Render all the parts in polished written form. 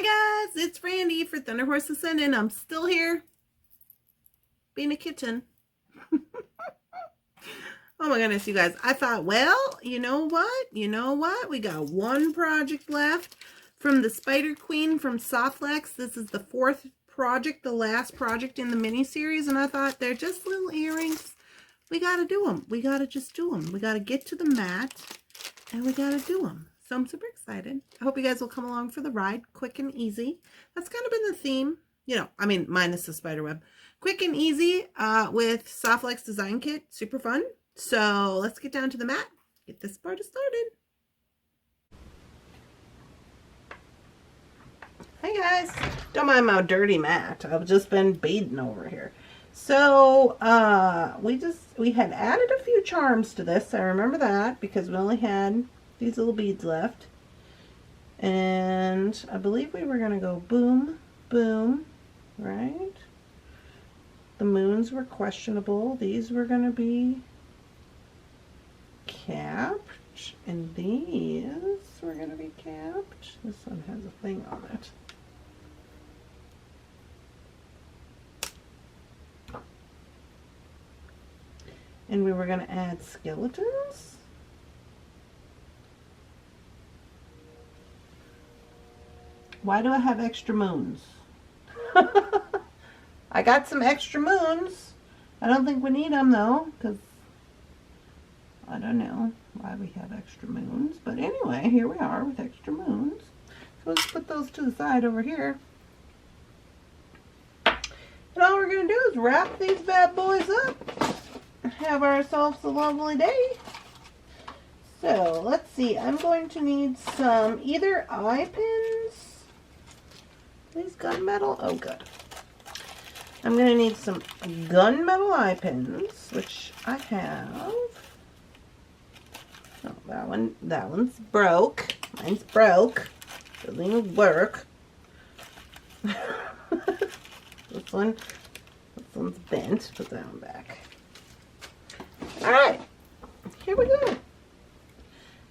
Hi guys, it's Randy for Thunderhorse Descendant. I'm still here being a kitten. Oh my goodness, you guys. I thought, well, you know what? We got one project left from the Spider Queen from Softlex. This is the fourth project, the last project in the mini-series. And I thought, they're just little earrings. We got to do them. We got to just do them. We got to get to the mat and we got to do them. So I'm super excited. I hope you guys will come along for the ride. Quick and easy. That's kind of been the theme. You know, I mean, minus the spider web. Quick and easy with Softlex Design Kit. Super fun. So let's get down to the mat. Get this party started. Hey guys. Don't mind my dirty mat. I've just been bathing over here. So we had added a few charms to this. I remember that because we only had these little beads left. And I believe we were going to go boom, boom, right? The moons were questionable. These were going to be capped. And these were going to be capped. This one has a thing on it. And we were going to add skeletons. Why do I have extra moons? I got some extra moons. I don't think we need them though, because I don't know why we have extra moons. But anyway, here we are with extra moons. So let's put those to the side over here. And all we're going to do is wrap these bad boys up and have ourselves a lovely day. So let's see. I'm going to need some either eye pins. These gunmetal. Oh, good. I'm going to need some gunmetal eye pins, which I have. Oh, that one's broke. Mine's broke. Doesn't work. This one's bent. Put that one back. All right, here we go.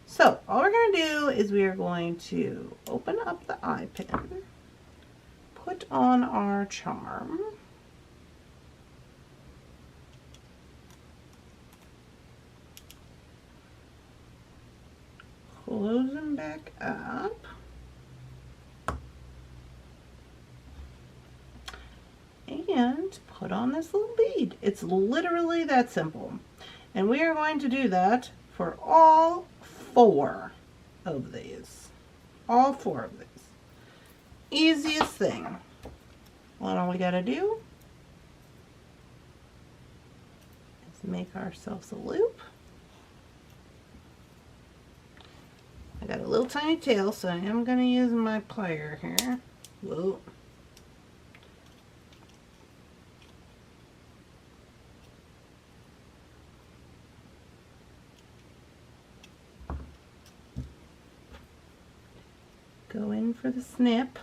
So all we're going to do is we are going to open up the eye pin, put on our charm, close them back up, and put on this little bead. It's literally that simple. And we are going to do that for all four of these. All four of these. Easiest thing. What all we got to do is make ourselves a loop. I got a little tiny tail, so I am going to use my plier here. Whoa. Go in for the snip.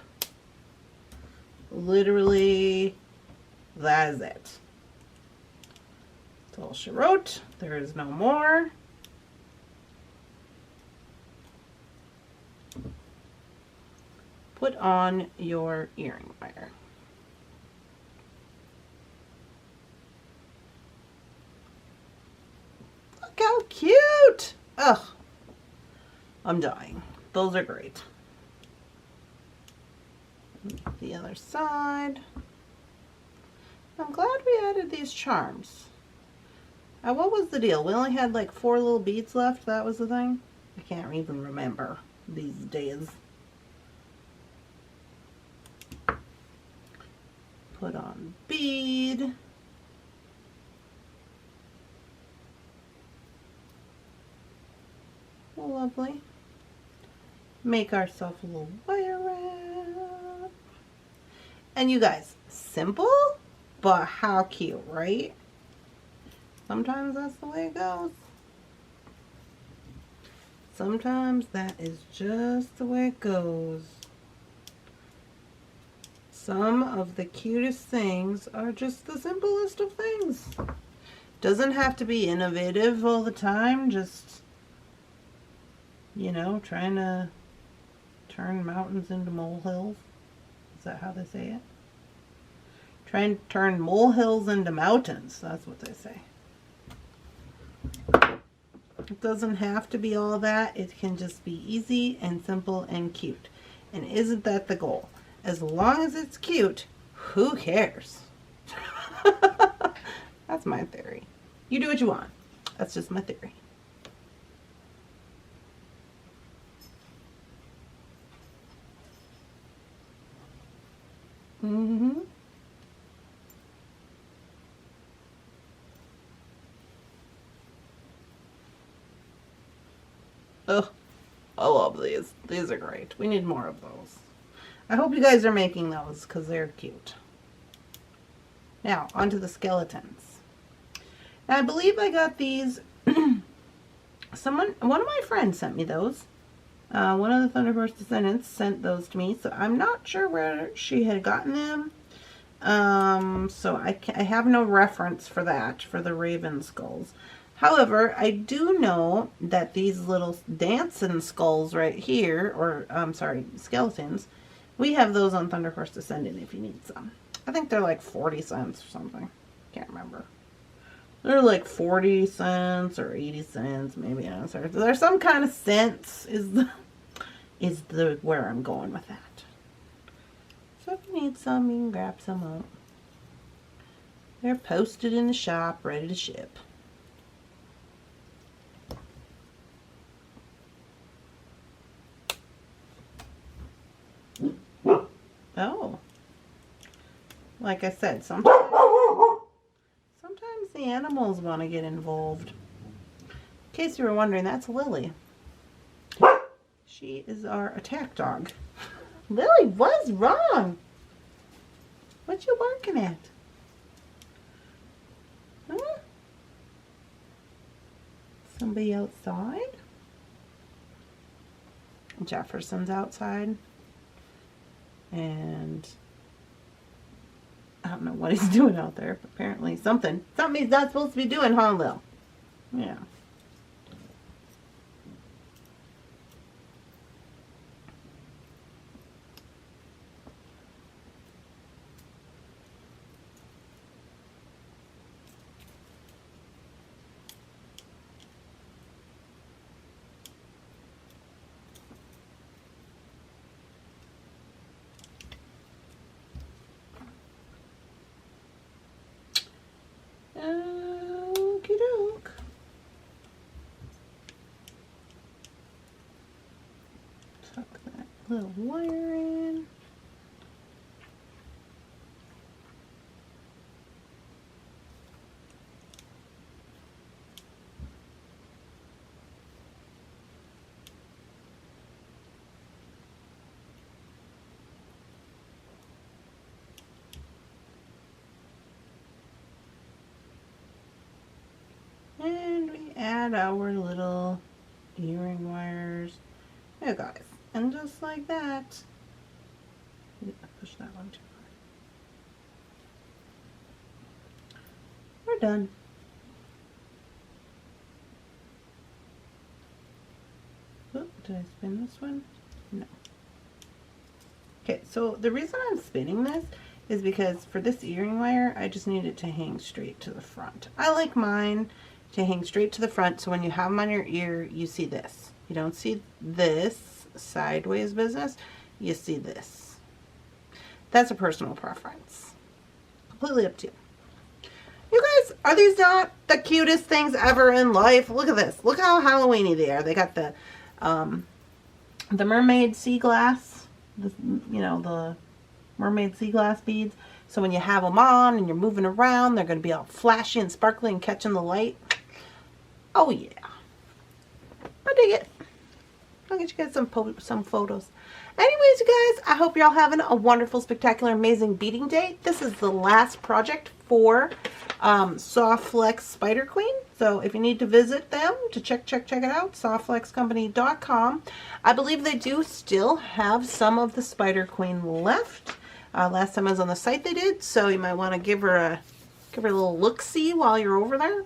Literally, that is it. That's all she wrote. There is no more. Put on your earring wire. Look how cute! Ugh, I'm dying. Those are great. The other side. I'm glad we added these charms. Now, what was the deal? We only had like 4 little beads left. That was the thing. I can't even remember these days. Put on bead. Lovely. Make ourselves a little wire wrap. And you guys, simple, but how cute, right? Sometimes that's the way it goes. Sometimes that is just the way it goes. Some of the cutest things are just the simplest of things. Doesn't have to be innovative all the time, just, you know, trying to turn mountains into molehills. Is that how they say it? Try and turn molehills into mountains. That's what they say. It doesn't have to be all that. It can just be easy and simple and cute. And isn't that the goal? As long as it's cute, who cares? That's my theory. You do what you want. That's just my theory. Mm-hmm. Oh, I love these. These are great. We need more of those. I hope you guys are making those because they're cute. Now, onto the skeletons. Now, I believe I got these. One of my friends sent me those. One of the Thunderhorse Descendants sent those to me, so I'm not sure where she had gotten them. So I have no reference for that, for the raven skulls. However, I do know that these little dancing skulls right here, or I'm sorry, skeletons, we have those on Thunderhorse Descendant if you need some. I think they're like 40 cents or something. Can't remember. They're like 40 cents or 80 cents, maybe. I'm sorry. There's some kind of cents is the where I'm going with that. So if you need some, you can grab some up. They're posted in the shop, ready to ship. Oh, like I said, sometimes the animals want to get involved. In case you were wondering, that's Lily. She is our attack dog. Lily, what's wrong? What you barking at? Huh? Somebody outside? Jefferson's outside. And I don't know what he's doing out there. But apparently something he's not supposed to be doing, huh, Lil? Yeah. Okey-doke. Tuck that little wire in. And we add our little earring wires. There, guys. And just like that. Push that one too far. We're done. Oh, did I spin this one? No. Okay, so the reason I'm spinning this is because for this earring wire, I just need it to hang straight to the front. I like mine to hang straight to the front, so when you have them on your ear, you see this. You don't see this sideways business, you see this. That's a personal preference. Completely up to you. You guys, are these not the cutest things ever in life? Look at this. Look how Halloween-y they are. They got the mermaid sea glass, the mermaid sea glass beads. So when you have them on and you're moving around, they're going to be all flashy and sparkly and catching the light. Oh yeah, I dig it. I'll get you guys some photos. Anyways, you guys, I hope you're all having a wonderful, spectacular, amazing beading day. This is the last project for Soft Flex Spider Queen. So if you need to visit them to check it out, softflexcompany.com. I believe they do still have some of the Spider Queen left. Last time I was on the site they did, so you might want to give her a little look-see while you're over there.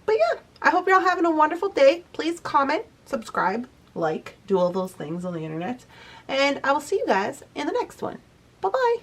But yeah, I hope you're all having a wonderful day. Please comment, subscribe, like, do all those things on the internet. And I will see you guys in the next one. Bye-bye.